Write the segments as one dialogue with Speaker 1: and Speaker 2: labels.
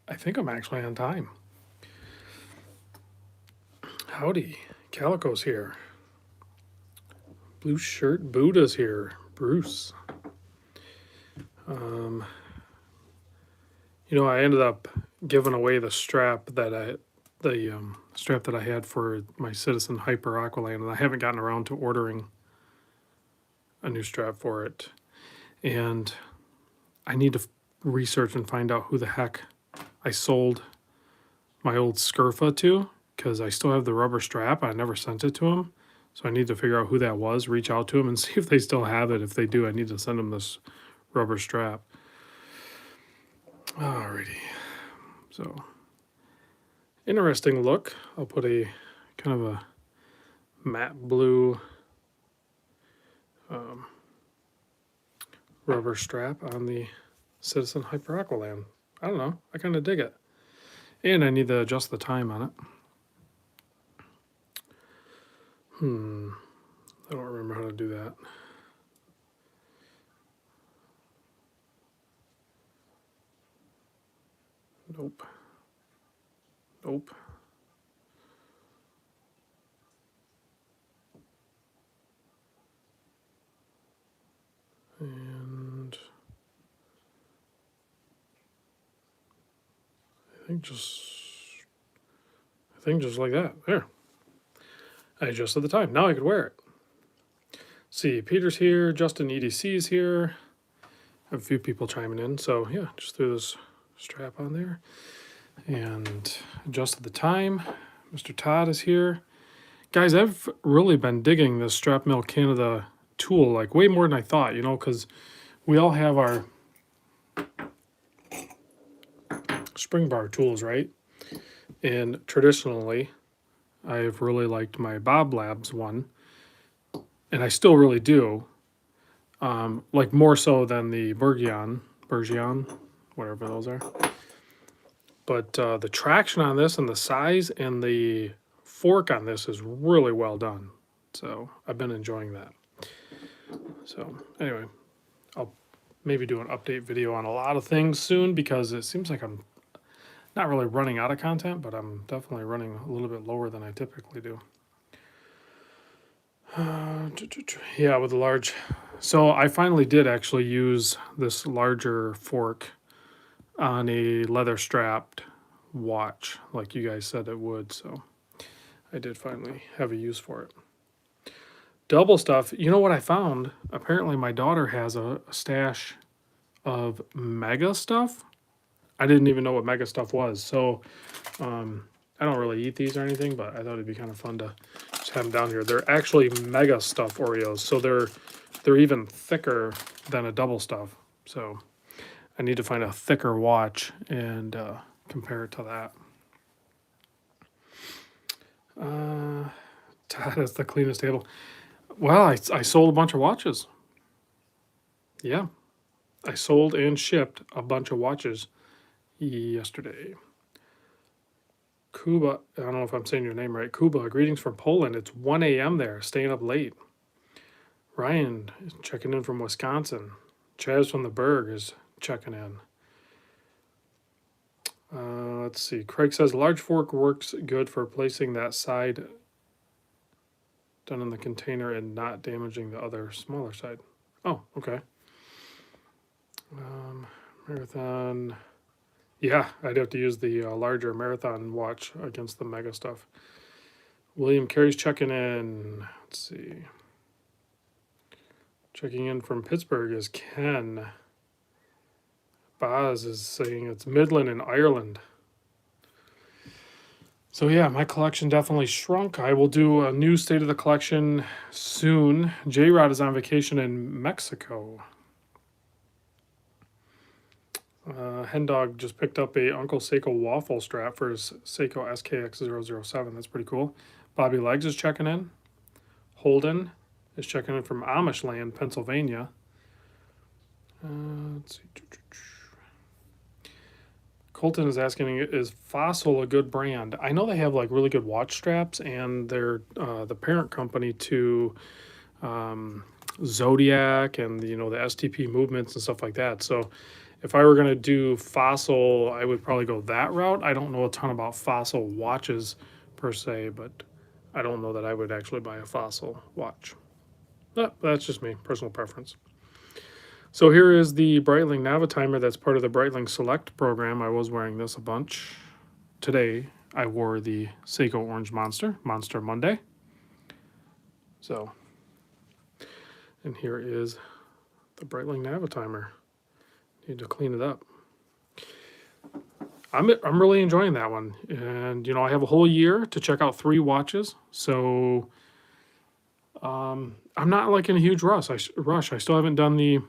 Speaker 1: I think I'm actually on time. Howdy. Calico's here. Blue shirt Buddha's here. Bruce. I ended up giving away the strap that I had for my Citizen Hyper Aqualand, and I haven't gotten around to ordering a new strap for it. And I need to research and find out who the heck I sold my old Scurfa to, because I still have the rubber strap. I never sent it to him. So I need to figure out who that was, reach out to them and see if they still have it. If they do, I need to send them this rubber strap. Alrighty. So, interesting look. I'll put a kind of a matte blue rubber strap on the Citizen Hyper Aqualand. I don't know. I kind of dig it. And I need to adjust the time on it. I don't remember how to do that. Nope. And I think just like that. There. I adjusted the time. Now I could wear it. See, Peter's here. Justin EDC's here. I have a few people chiming in. So yeah, just threw this strap on there and adjusted the time. Mr. Todd is here. Guys, I've really been digging this Strap Mill Canada tool, like way more than I thought, because we all have our spring bar tools, right? And traditionally, I've really liked my Bob Labs one, and I still really do, like more so than the Bergion, whatever those are. But the traction on this and the size and the fork on this is really well done. So I've been enjoying that. So anyway, I'll maybe do an update video on a lot of things soon, because it seems like I'm not really running out of content, but I'm definitely running a little bit lower than I typically do. Yeah, with the large. So I finally did actually use this larger fork on a leather strapped watch, like you guys said it would. So I did finally have a use for it. Double stuff. You know what I found? Apparently my daughter has a stash of mega stuff. I didn't even know what mega stuff was. So I don't really eat these or anything, but I thought it'd be kind of fun to just have them down here. They're actually mega stuff Oreos, so they're even thicker than a double stuff. So I need to find a thicker watch and compare it to that. Todd has the cleanest table. Well, I sold a bunch of watches. Yeah, I sold and shipped a bunch of watches yesterday. Kuba, I don't know if I'm saying your name right. Kuba, greetings from Poland. It's 1 a.m. there, staying up late. Ryan is checking in from Wisconsin. Chaz from the Berg is checking in. Let's see. Craig says large fork works good for placing that side done in the container and not damaging the other smaller side. Oh, okay. Marathon. Yeah, I'd have to use the larger Marathon watch against the mega stuff. William Carey's checking in. Let's see. Checking in from Pittsburgh is Ken. Boz is saying it's Midland in Ireland. So yeah, my collection definitely shrunk. I will do a new state of the collection soon. J-Rod is on vacation in Mexico. Hendog just picked up a Uncle Seiko waffle strap for his Seiko SKX007. That's pretty cool. Bobby Legs is checking in. Holden is checking in from Amishland, Pennsylvania. Let's see. Colton is asking, is Fossil a good brand? I know they have like really good watch straps, and they're the parent company to Zodiac and the STP movements and stuff like that. So if I were going to do Fossil, I would probably go that route. I don't know a ton about Fossil watches per se, but I don't know that I would actually buy a Fossil watch. But that's just me, personal preference. So here is the Breitling Navitimer that's part of the Breitling Select program. I was wearing this a bunch. Today, I wore the Seiko Orange Monster Monday. So, and here is the Breitling Navitimer. Need to clean it up. I'm really enjoying that one, and you know I have a whole year to check out 3 watches, so I'm not like in a huge rush. I still haven't done the.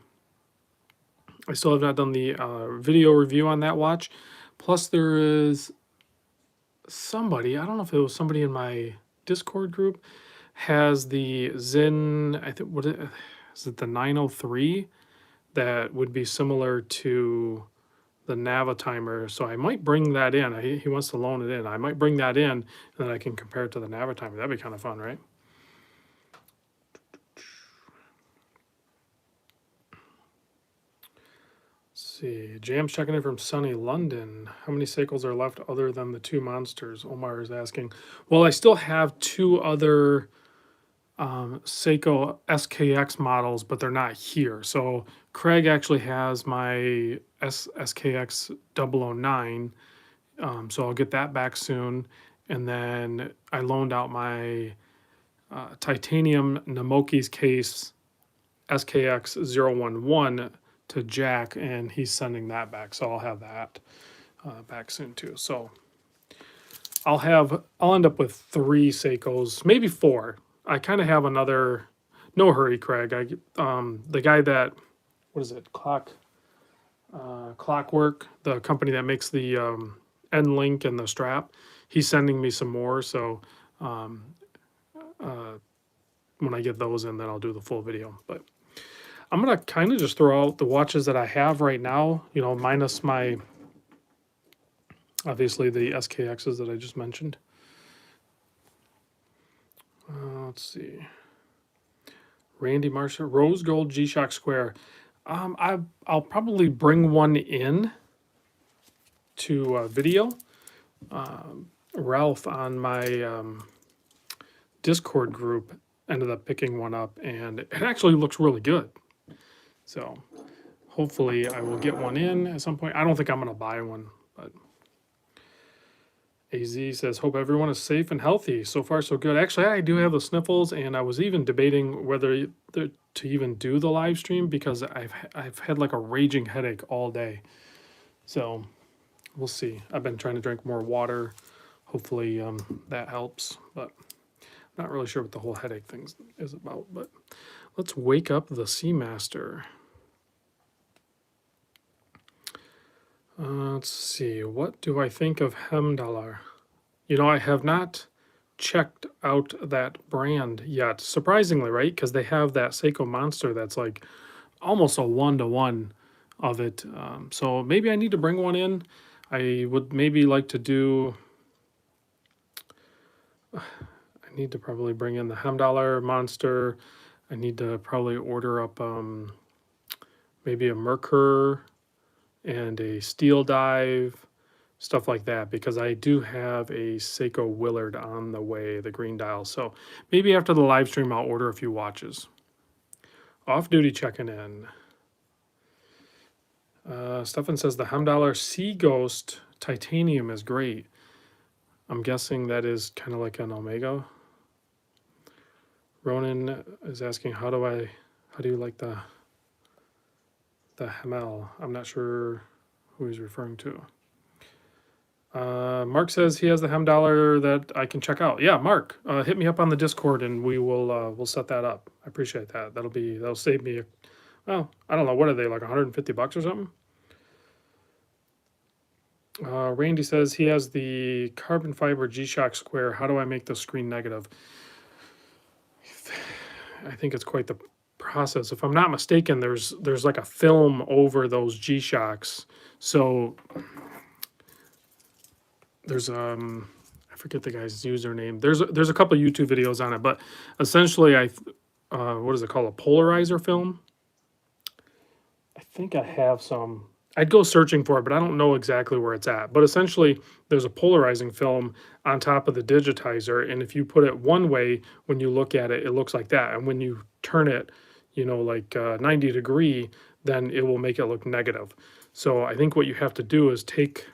Speaker 1: I still have not done the video review on that watch. Plus, there is somebody. I don't know if it was somebody in my Discord group has the Zen. I think is it the 903 that would be similar to the Navitimer, so I might bring that in. He wants to loan it in. I might bring that in, and then I can compare it to the Navitimer. That'd be kind of fun, right? Let's see. Jam's checking in from sunny London. How many Seikos are left other than the 2 monsters? Omar is asking. Well, I still have 2 other Seiko SKX models, but they're not here. So Craig actually has my SKX 009. So I'll get that back soon. And then I loaned out my titanium Namoki's case SKX 011 to Jack, and he's sending that back. So I'll have that back soon too. So I'll end up with 3 Seikos, maybe 4. I kind of have another. No hurry, Craig. The guy that, what is it? Clockwork, the company that makes the end link and the strap. He's sending me some more. So when I get those in, then I'll do the full video. But I'm gonna kind of just throw out the watches that I have right now. You know, minus my obviously the SKXs that I just mentioned. Let's see. Randy Marshall, Rose Gold G-Shock Square. I'll probably bring one in to video. Ralph on my Discord group ended up picking one up, and it actually looks really good. So hopefully I will get one in at some point. I don't think I'm going to buy one, but AZ says, hope everyone is safe and healthy. So far, so good. Actually, I do have the sniffles, and I was even debating whether to even do the live stream because I've had like a raging headache all day. So we'll see. I've been trying to drink more water. Hopefully that helps, but I'm not really sure what the whole headache thing is about. But let's wake up the Seamaster. Let's see. What do I think of Hemdalar? You know, I have not checked out that brand yet. Surprisingly, right? Because they have that Seiko Monster that's like almost a 1-to-1 of it. So maybe I need to bring one in. I would maybe like to do. I need to probably bring in the Hemdalar Monster. I need to probably order up maybe a Merkur and a Steel Dive, stuff like that, because I do have a Seiko Willard on the way, the green dial. So maybe after the live stream, I'll order a few watches. Off duty checking in. Stefan says the Hemdalar Sea Ghost titanium is great. I'm guessing that is kind of like an Omega. Ronan is asking, how do you like the Hamel? I'm not sure who he's referring to. Mark says he has the Hemdalar that I can check out. Yeah, Mark, hit me up on the Discord and we'll set that up. I appreciate that. That'll save me. Well, I don't know, what are they, like $150 or something? Randy says he has the carbon fiber G-Shock Square. How do I make the screen negative? I think it's quite the process. If I'm not mistaken, there's like a film over those G-Shocks. So there's I forget the guy's username. There's a couple of YouTube videos on it, but essentially what is it called? A polarizer film. I think I have some I'd go searching for it, but I don't know exactly where it's at. But essentially, there's a polarizing film on top of the digitizer, and if you put it one way, when you look at it, it looks like that, and when you turn it, like 90 degree, then it will make it look negative. So I think what you have to do is take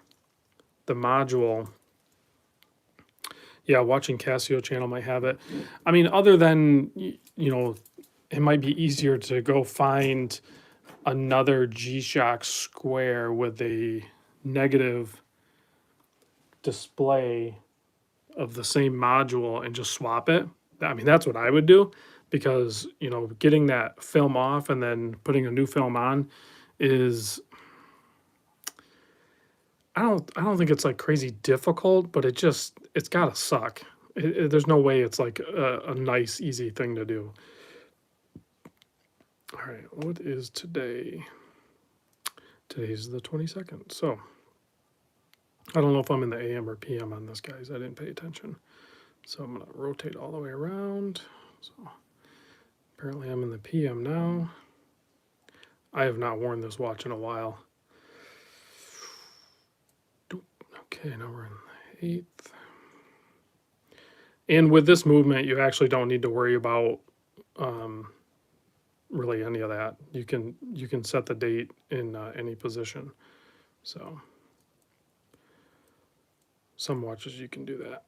Speaker 1: the module. Yeah, watching Casio channel might have it. I mean, other than it might be easier to go find another G-Shock square with a negative display of the same module and just swap it. I mean, that's what I would do, because, getting that film off and then putting a new film on is, I don't think it's like crazy difficult, but it's gotta suck. There's no way it's like a nice, easy thing to do. All right, what is today? Today's the 22nd. So I don't know if I'm in the AM or PM on this, guys. I didn't pay attention. So I'm going to rotate all the way around. So apparently I'm in the PM now. I have not worn this watch in a while. Okay, now we're in the 8th. And with this movement, you actually don't need to worry about really any of that. You can set the date in any position. So some watches you can do that.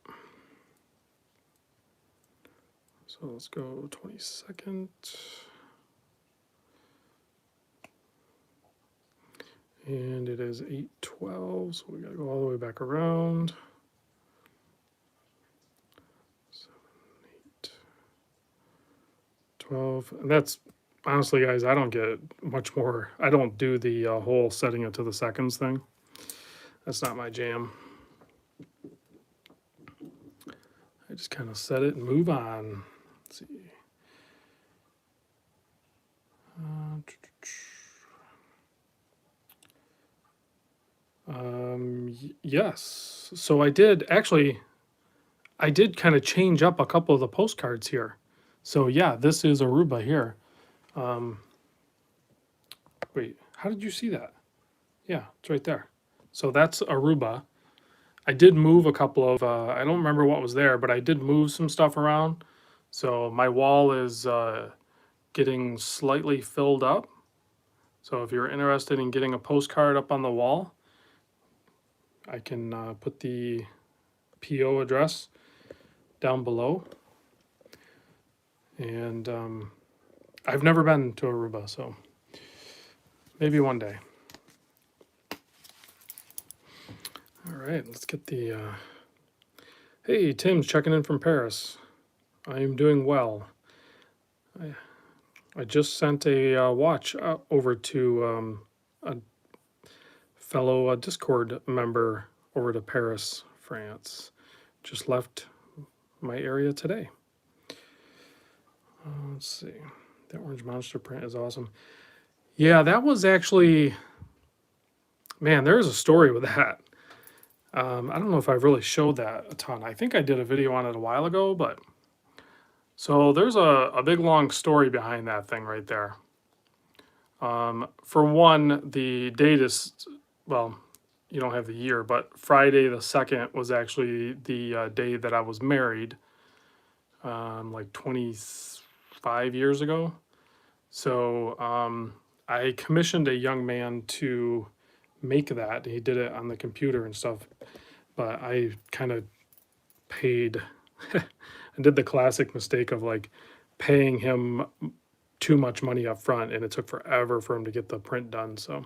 Speaker 1: So let's go 22nd. And it is 8:12, so we gotta go all the way back around. 7, 8, 12. And that's, honestly, guys, I don't get much more. I don't do the whole setting it to the seconds thing. That's not my jam. I just kind of set it and move on. Let's see. Yes. So I did kind of change up a couple of the postcards here. So yeah, this is Aruba here. Wait, how did you see that? Yeah, it's right there. So that's Aruba. I did move a couple of, I don't remember what was there, but I did move some stuff around. So my wall is getting slightly filled up. So if you're interested in getting a postcard up on the wall, I can put the PO address down below. And I've never been to Aruba, so maybe one day. All right, let's get the. Hey, Tim's checking in from Paris. I am doing well. I just sent a watch over to a fellow Discord member over to Paris, France. Just left my area today. Let's see. That orange monster print is awesome. Yeah, that was actually, man, there's a story with that. I don't know if I've really showed that a ton. I think I did a video on it a while ago, but so there's a big long story behind that thing right there. For one, the date is, well, you don't have the year, but Friday the 2nd was actually the day that I was married, like 25 years ago. So I commissioned a young man to make that. He did it on the computer and stuff, but I kind of paid. I did the classic mistake of like paying him too much money up front, and it took forever for him to get the print done. So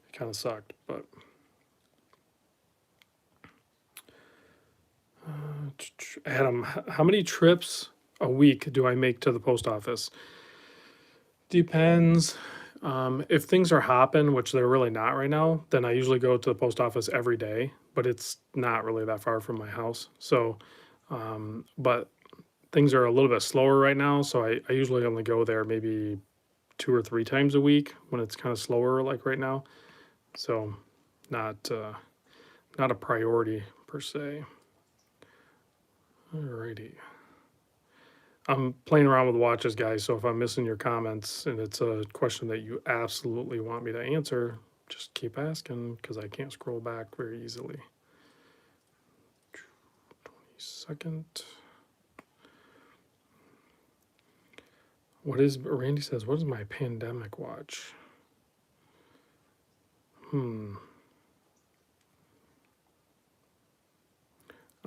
Speaker 1: it kind of sucked. But Adam, how many trips a week do I make to the post office? Depends. If things are hopping, which they're really not right now, then I usually go to the post office every day, but it's not really that far from my house. So, but things are a little bit slower right now. So I usually only go there maybe 2 or 3 times a week when it's kind of slower, like right now. So not not a priority per se. Alrighty. I'm playing around with watches, guys, so if I'm missing your comments and it's a question that you absolutely want me to answer, Just keep asking because I can't scroll back very easily. 22nd. What is, Randy says, what is my pandemic watch? I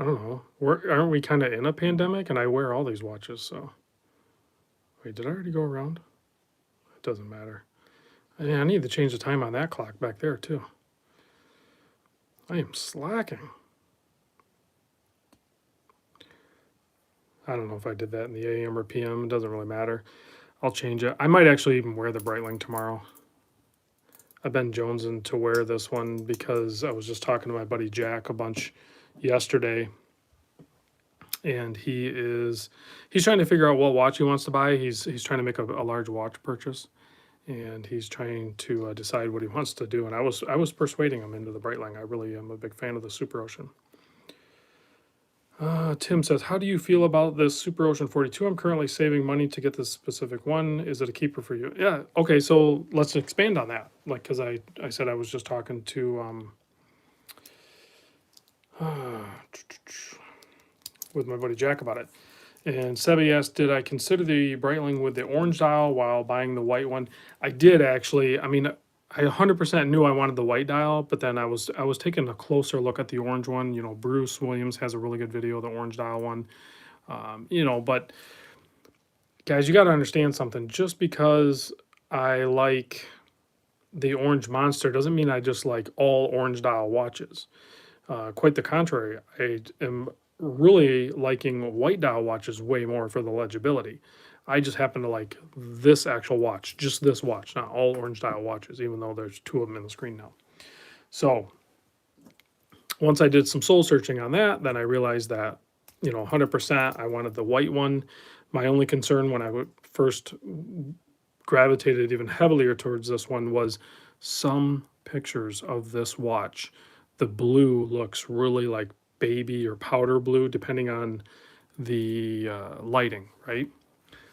Speaker 1: don't know. Aren't we kind of in a pandemic? And I wear all these watches, so. Wait, did I already go around? It doesn't matter. I need to change the time on that clock back there, too. I am slacking. I don't know if I did that in the AM or PM. It doesn't really matter. I'll change it. I might actually even wear the Breitling tomorrow. I've been jonesing to wear this one because I was just talking to my buddy Jack a bunch yesterday, and he's trying to figure out what watch he wants to buy. He's trying to make a large watch purchase, and he's trying to decide what he wants to do. And I was persuading him into the Breitling. I really am a big fan of the Super Ocean. Tim says, how do you feel about this Super Ocean 42? I'm currently saving money to get this specific one. Is it a keeper for you? Yeah. Okay. So let's expand on that. Like, cause I said, I was just talking to, with my buddy Jack about it. And Sebi asked, did I consider the Breitling with the orange dial while buying the white one? I did actually. I mean, I 100% knew I wanted the white dial, but then I was taking a closer look at the orange one. You know, Bruce Williams has a really good video, the orange dial one. You know, but guys, you got to understand something. Just because I like the orange monster doesn't mean I just like all orange dial watches. Quite the contrary. I am really liking white dial watches way more for the legibility. I just happen to like this actual watch, just this watch, not all orange dial watches, even though there's two of them in the screen now. So once I did some soul searching on that, then I realized that, you know, 100% I wanted the white one. My only concern when I would first gravitated even heavier towards this one was some pictures of this watch. The blue looks really like baby or powder blue, depending on the lighting, right?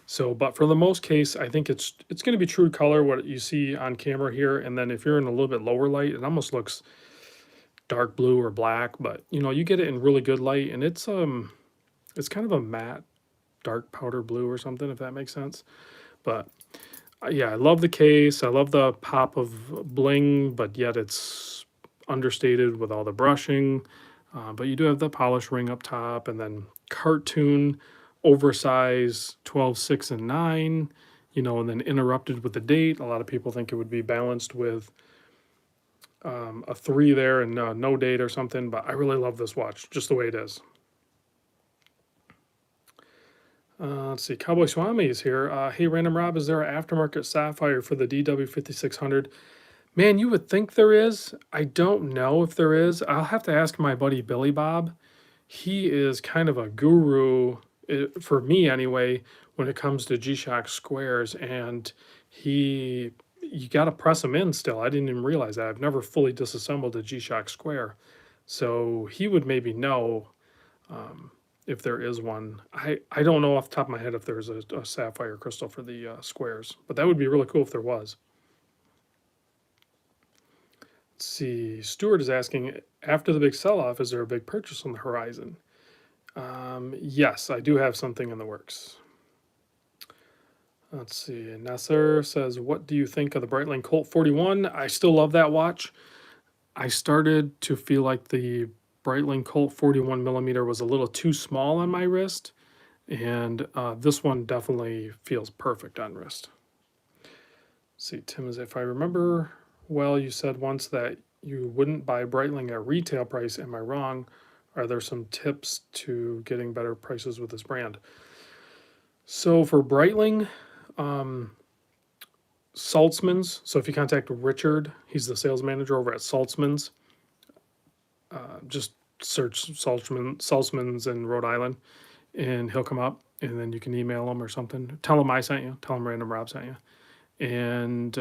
Speaker 1: So, but for the most case, I think it's going to be true color, what you see on camera here. And then if you're in a little bit lower light, it almost looks dark blue or black. But you know, you get it in really good light, and it's kind of a matte, dark powder blue or something, if that makes sense. But yeah, I love the case. I love the pop of bling, but yet it's understated with all the brushing. But you do have the polish ring up top, and then cartoon oversized 12, 6, and 9, you know, and then interrupted with the date. A lot of people think it would be balanced with a 3 there and no date or something, but I really love this watch just the way it is. Let's see, Cowboy Swami is here. Hey, Random Rob, is there an aftermarket Sapphire for the DW5600? Man, you would think there is. I don't know if there is. I'll have to ask my buddy Billy Bob. He is kind of a guru, for me anyway, when it comes to G-Shock squares, and you got to press them in still. I didn't even realize that. I've never fully disassembled a G-Shock square. So he would maybe know if there is one. I don't know off the top of my head if there's a sapphire crystal for the squares, but that would be really cool if there was. Let's see, Stuart is asking, after the big sell-off, is there a big purchase on the horizon? Yes, I do have something in the works. Let's see, Nasser says, what do you think of the Breitling Colt 41? I still love that watch. I started to feel like the Breitling Colt 41 millimeter was a little too small on my wrist, and this one definitely feels perfect on wrist. Let's see, Tim, as if I remember well, you said once that you wouldn't buy Breitling at retail price. Am I wrong? Are there some tips to getting better prices with this brand? So for Breitling, Saltzman's. So if you contact Richard, he's the sales manager over at Saltzman's. Just search Saltzman's in Rhode Island, and he'll come up, and then you can email him or something. Tell him I sent you. Tell him Random Rob sent you. And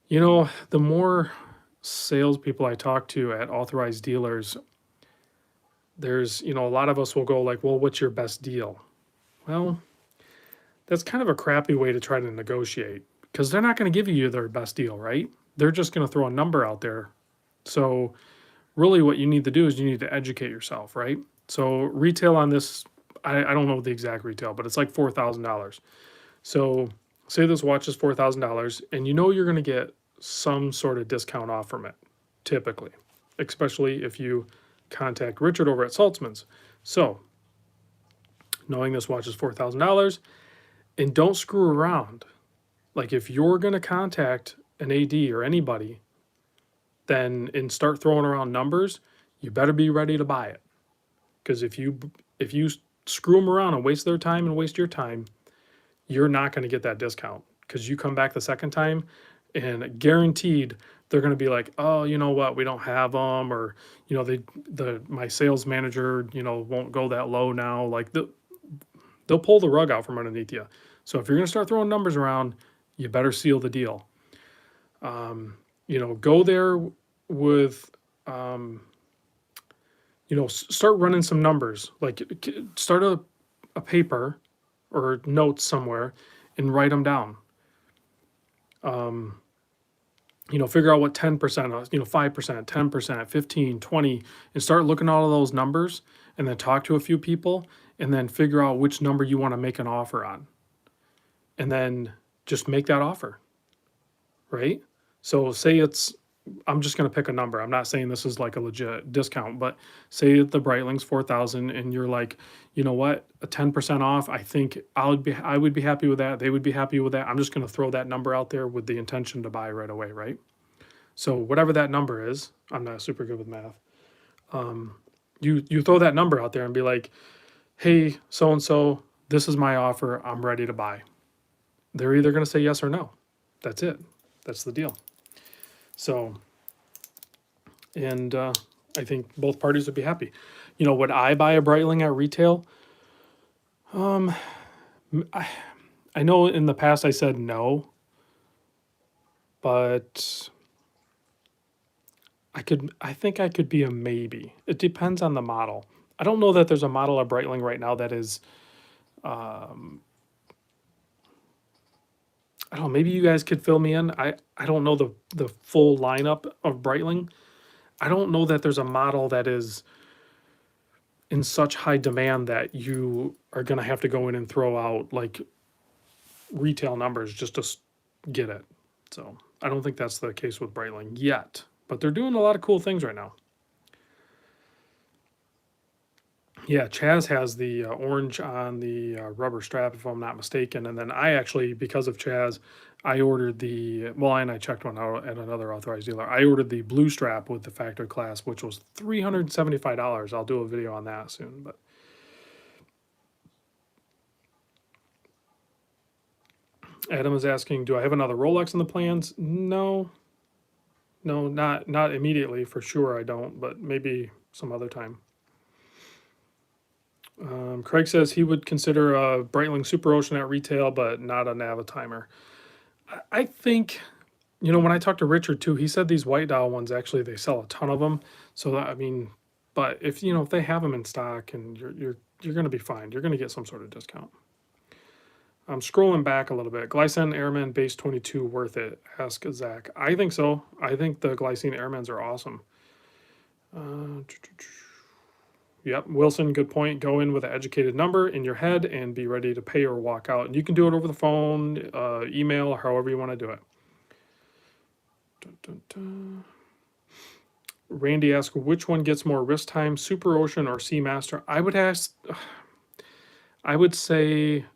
Speaker 1: you know, the more salespeople I talk to at authorized dealers, there's, you know, a lot of us will go like, well, what's your best deal? Well, that's kind of a crappy way to try to negotiate, because they're not going to give you their best deal, right? they're just going to throw a number out there. So really what you need to do is you need to educate yourself, right? So retail on this, I don't know the exact retail, but it's like $4,000. So say this watch is $4,000 and you know you're going to get some sort of discount off from it, typically, especially if you contact Richard over at Saltzman's. So knowing this watch is $4,000, and don't screw around. Like if you're going to contact an AD or anybody, then and start throwing around numbers, you better be ready to buy it. Because if you screw them around and waste their time and waste your time, you're not going to get that discount. Because you come back the second time, and guaranteed they're going to be like, oh, you know what, we don't have them, or you know my sales manager won't go that low now. Like they'll pull the rug out from underneath you. So if you're going to start throwing numbers around, you better seal the deal. Go there with, start running some numbers. Like start a paper or notes somewhere and write them down. Figure out what 10%, 5%, 10%, 15, 20, and start looking at all of those numbers and then talk to a few people and then figure out which number you want to make an offer on. And then just make that offer, right? So say I'm just going to pick a number. I'm not saying this is like a legit discount, but say the Breitling's 4,000 and you're like, you know what, a 10% off, I think I would be happy with that. They would be happy with that. I'm just going to throw that number out there with the intention to buy right away, right? So whatever that number is, I'm not super good with math. You throw that number out there and be like, hey, so-and-so, this is my offer. I'm ready to buy. They're either going to say yes or no. That's it. That's the deal. So, and I think both parties would be happy. Would I buy a Breitling at retail? I know in the past I said no, but I think I could be a maybe. It depends on the model. I don't know that there's a model of Breitling right now that is, I don't know, maybe you guys could fill me in. I don't know the full lineup of Breitling. I don't know that there's a model that is in such high demand that you are going to have to go in and throw out like retail numbers just to get it. So I don't think that's the case with Breitling yet, but they're doing a lot of cool things right now. Yeah, Chaz has the orange on the rubber strap, if I'm not mistaken. And then I actually, because of Chaz, I ordered and I checked one out at another authorized dealer. I ordered the blue strap with the factory clasp, which was $375. I'll do a video on that soon. But Adam is asking, do I have another Rolex in the plans? No, not immediately, for sure I don't, but maybe some other time. Craig says he would consider a Breitling Super Ocean at retail, but not a Navitimer. I think, when I talked to Richard too, he said these white dial ones, actually, they sell a ton of them. So that, but if they have them in stock, and you're going to be fine. You're going to get some sort of discount. I'm scrolling back a little bit. Glycine Airman Base 22 worth it? Ask Zach. I think so. I think the Glycine Airmans are awesome. Yep, Wilson, good point. Go in with an educated number in your head and be ready to pay or walk out. And you can do it over the phone, email, however you want to do it. Dun, dun, dun. Randy asks, which one gets more wrist time, Super Ocean or Seamaster? I would say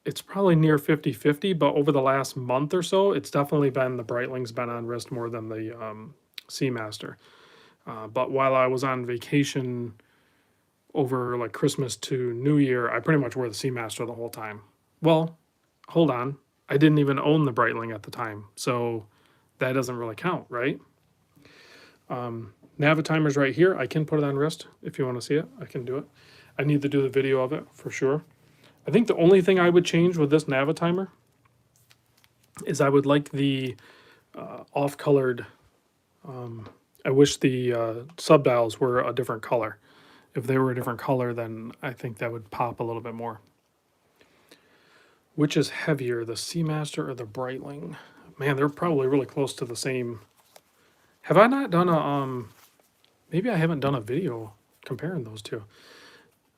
Speaker 1: it's probably near 50-50, but over the last month or so, it's definitely been the Breitling's been on wrist more than the Seamaster. But while I was on vacation over like Christmas to New Year, I pretty much wore the Seamaster the whole time. Well, hold on. I didn't even own the Breitling at the time, so that doesn't really count, right? Navitimer's right here. I can put it on wrist if you want to see it. I can do it. I need to do the video of it for sure. I think the only thing I would change with this Navitimer is I would like the off-colored. I wish the subdials were a different color. If they were a different color, then I think that would pop a little bit more. Which is heavier, the Seamaster or the Breitling? Man, they're probably really close to the same Have I not done a maybe I haven't done a video comparing those two.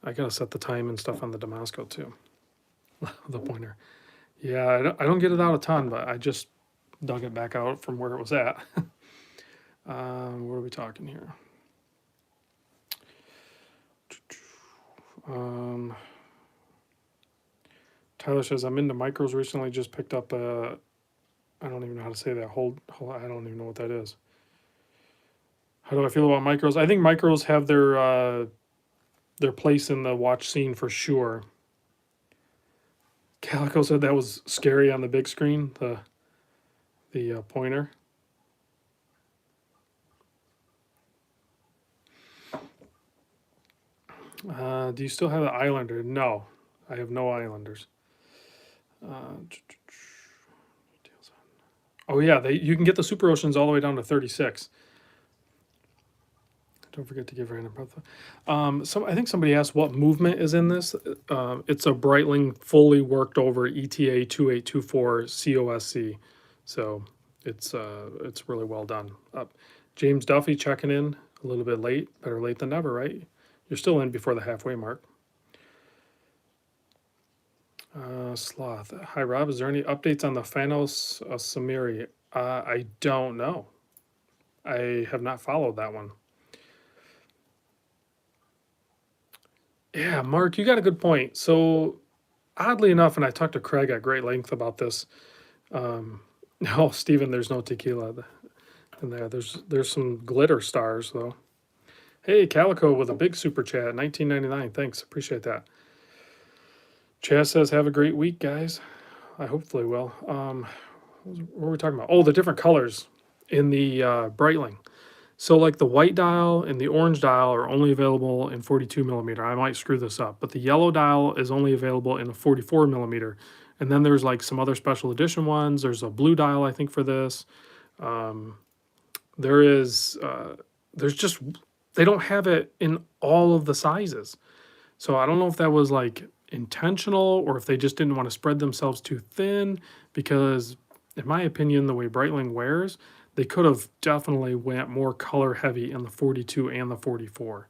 Speaker 1: I gotta set the time and stuff on the Damasco too. The pointer. Yeah, I don't get it out a ton, but I just dug it back out from where it was at. What are we talking here? Um, Tyler says I'm into micros recently. Just picked up a. I don't even know how to say that. I don't even know what that is. How do I feel about micros? I think micros have their place in the watch scene for sure. Calico said that was scary on the big screen. The pointer. Do you still have the Islander? No, I have no Islanders. Oh yeah, you can get the Super Oceans all the way down to 36. Don't forget to give random breath. I think somebody asked what movement is in this. It's a Breitling fully worked over ETA 2824 COSC, so it's really well done. James Duffy checking in a little bit late. Better late than never, right? You're still in before the halfway mark. Sloth. Hi Rob, is there any updates on the Thanos Samiri? I don't know. I have not followed that one. Yeah, Mark, you got a good point. So, oddly enough, and I talked to Craig at great length about this. No, Stephen, there's no tequila in there. There's some glitter stars though. Hey, Calico with a big super chat, 19.99. Thanks, appreciate that. Chaz says, "Have a great week, guys." I hopefully will. What were we talking about? Oh, the different colors in the Breitling. So like the white dial and the orange dial are only available in 42 millimeter. I might screw this up, but the yellow dial is only available in a 44 millimeter. And then there's like some other special edition ones. There's a blue dial, I think, for this. There's just, they don't have it in all of the sizes. So I don't know if that was like intentional or if they just didn't want to spread themselves too thin, because in my opinion, the way Breitling wears, they could have definitely went more color heavy in the 42 and the 44.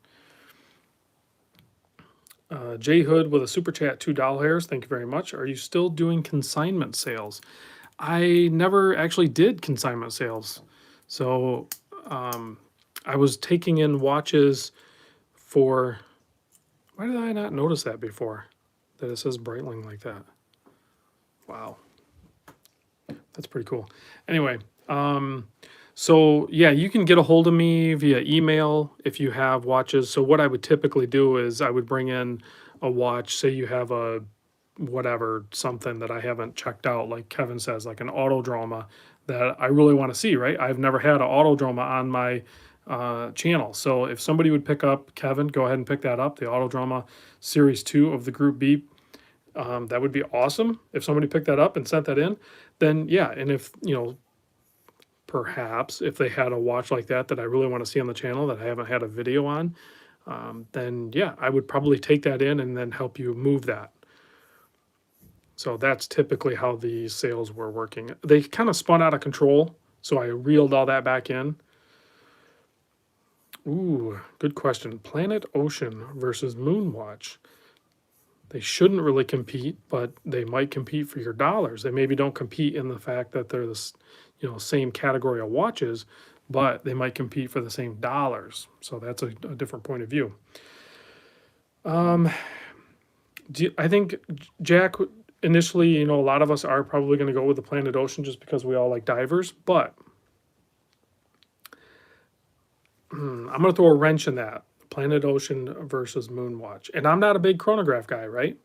Speaker 1: J Hood with a super chat, $2. Thank you very much. Are you still doing consignment sales? I never actually did consignment sales. So I was taking in watches for. Why did I not notice that before? That it says Breitling like that. Wow. That's pretty cool. Anyway, so yeah, you can get a hold of me via email if you have watches. So what I would typically do is I would bring in a watch. Say you have a whatever, something that I haven't checked out, like Kevin says, like an Autodroma that I really want to see, right? I've never had an Autodroma on my channel. So if somebody would pick up, Kevin, go ahead and pick that up, the Autodroma Series 2 of the Group B. That would be awesome. If somebody picked that up and sent that in, then yeah. And if, perhaps if they had a watch like that I really want to see on the channel that I haven't had a video on, then yeah, I would probably take that in and then help you move that. So that's typically how the sales were working. They kind of spun out of control, so I reeled all that back in. Ooh, good question. Planet Ocean versus Moonwatch. They shouldn't really compete, but they might compete for your dollars. They maybe don't compete in the fact that they're the same category of watches, but they might compete for the same dollars. So that's a different point of view. I think, Jack, initially, a lot of us are probably going to go with the Planet Ocean just because we all like divers, but I'm going to throw a wrench in that. Planet Ocean versus Moonwatch. And I'm not a big chronograph guy, right?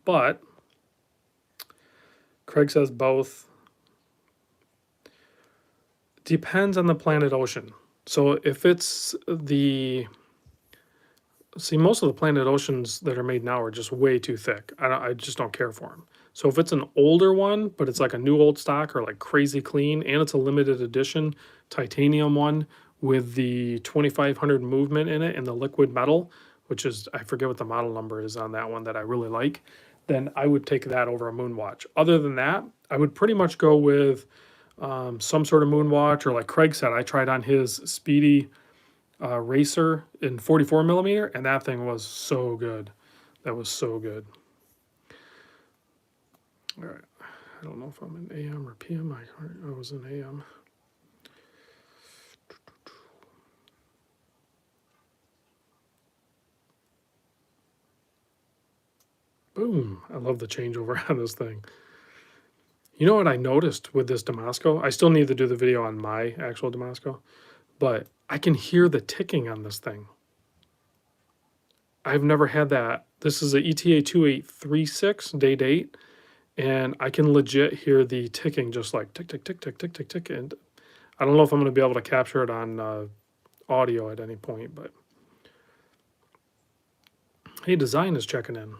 Speaker 1: But Craig says both. Depends on the Planet Ocean. So if it's most of the Planet Oceans that are made now are just way too thick. I just don't care for them. So if it's an older one, but it's like a new old stock or like crazy clean, and it's a limited edition titanium one with the 2500 movement in it and the liquid metal, which is, I forget what the model number is on that one that I really like, then I would take that over a Moonwatch. Other than that, I would pretty much go with some sort of moonwatch, or like Craig said, I tried on his Speedy Racer in 44 millimeter, and that thing was so good. That was so good. All right. I don't know if I'm in AM or PM. I was in AM. Boom. I love the changeover on this thing. You know what I noticed with this Damasco? I still need to do the video on my actual Damasco, but I can hear the ticking on this thing. I've never had that. This is a ETA 2836 day date, and I can legit hear the ticking, just like tick, tick, tick, tick, tick, tick, tick. And I don't know if I'm going to be able to capture it on audio at any point, but hey, design is checking in.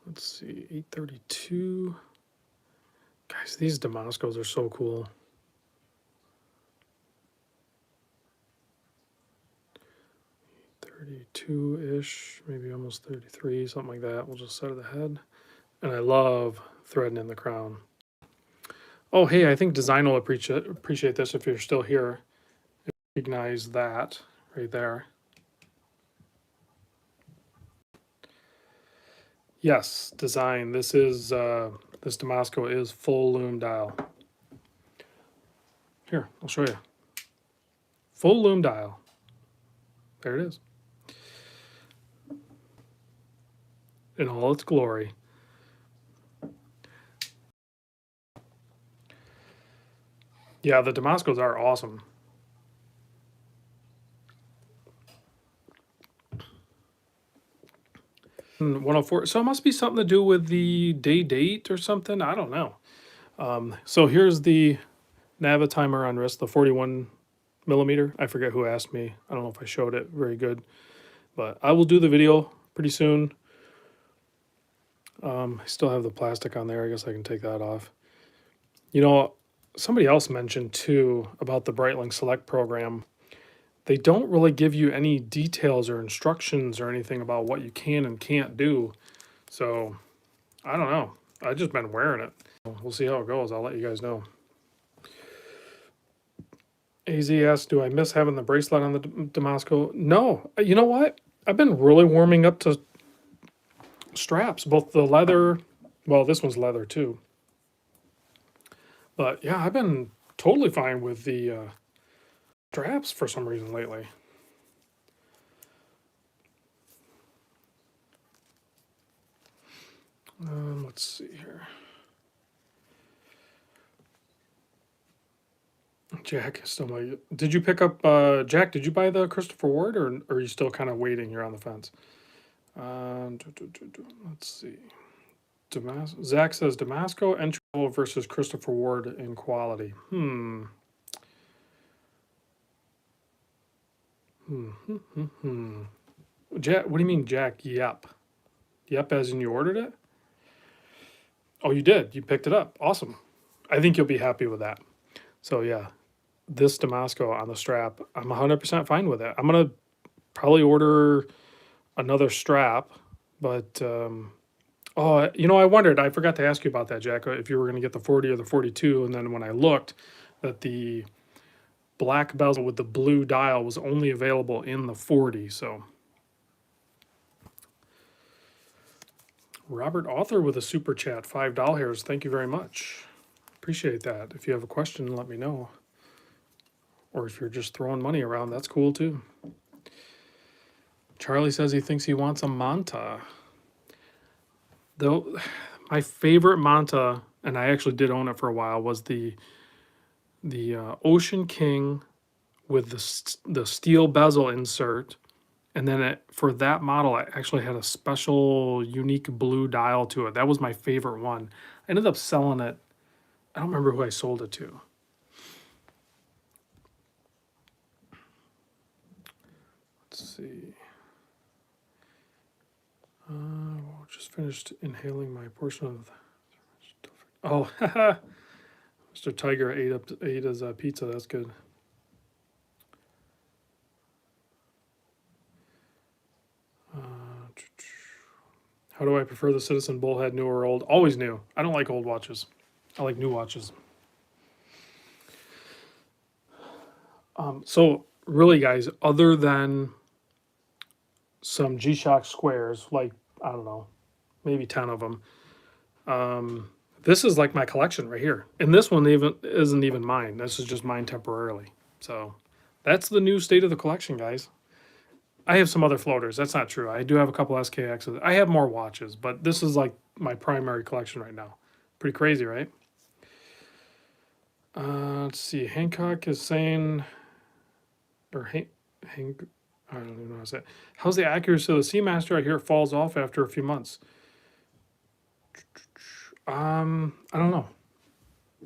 Speaker 1: Let's see, 832. Guys, these Damascos are so cool. 32-ish, maybe almost 33, something like that. We'll just set it ahead. And I love threading in the crown. Oh, hey, I think design will appreciate this if you're still here. Recognize that right there. Yes, design. This is this Damasco is full loom dial. Here, I'll show you. Full loom dial. There it is. In all its glory. Yeah, the Damascos are awesome. And 104. So it must be something to do with the day date or something. I don't know. So here's the Navitimer on wrist, the 41 millimeter. I forget who asked me. I don't know if I showed it very good, but I will do the video pretty soon. I still have the plastic on there. I guess I can take that off. You know, somebody else mentioned too about the Breitling Select program. They don't really give you any details or instructions or anything about what you can and can't do. So I don't know. I've just been wearing it. We'll see how it goes. I'll let you guys know. AZ asks, do I miss having the bracelet on the Damasco? No. You know what? I've been really warming up to straps, both the leather. Well, this one's leather too. But yeah, I've been totally fine with the straps for some reason lately. Let's see here. Jack still my. Did you pick up Jack? Did you buy the Christopher Ward, or are you still kind of waiting? You're on the fence. Let's see. Zach says Damasco entry level versus Christopher Ward in quality. Jack, what do you mean, Jack? Yep. Yep, as in you ordered it? Oh, you did. You picked it up. Awesome. I think you'll be happy with that. So yeah, this Damasco on the strap, I'm 100% fine with it. I'm gonna probably order another strap, but oh, you know, I wondered. I forgot to ask you about that, Jack. If you were gonna get the 40 or the 42, and then when I looked, that the black bezel with the blue dial was only available in the 40. So Robert Author with a super chat, $5. Thank you very much. Appreciate that. If you have a question, let me know. Or if you're just throwing money around, that's cool too. Charlie says he thinks he wants a Manta. Though my favorite Manta, and I actually did own it for a while, was the Ocean King with the steel bezel insert. And then for that model, I actually had a special unique blue dial to it. That was my favorite one. I ended up selling it. I don't remember who I sold it to. Let's see. Just finished inhaling my portion of. Oh, Mr. Tiger ate his pizza. That's good. How do I prefer the Citizen Bullhead, new or old? Always new. I don't like old watches. I like new watches. So really, guys, other than some G-Shock squares, like, I don't know, maybe 10 of them, this is like my collection right here. And this one even isn't even mine. This is just mine temporarily. So that's the new state of the collection, guys. I have some other floaters. That's not true. I do have a couple SKXs. I have more watches, but this is like my primary collection right now. Pretty crazy, right? Let's see. Hancock is saying, or Hank, I don't even know how to say it. How's the accuracy of the Seamaster? I hear it falls off after a few months. I don't know.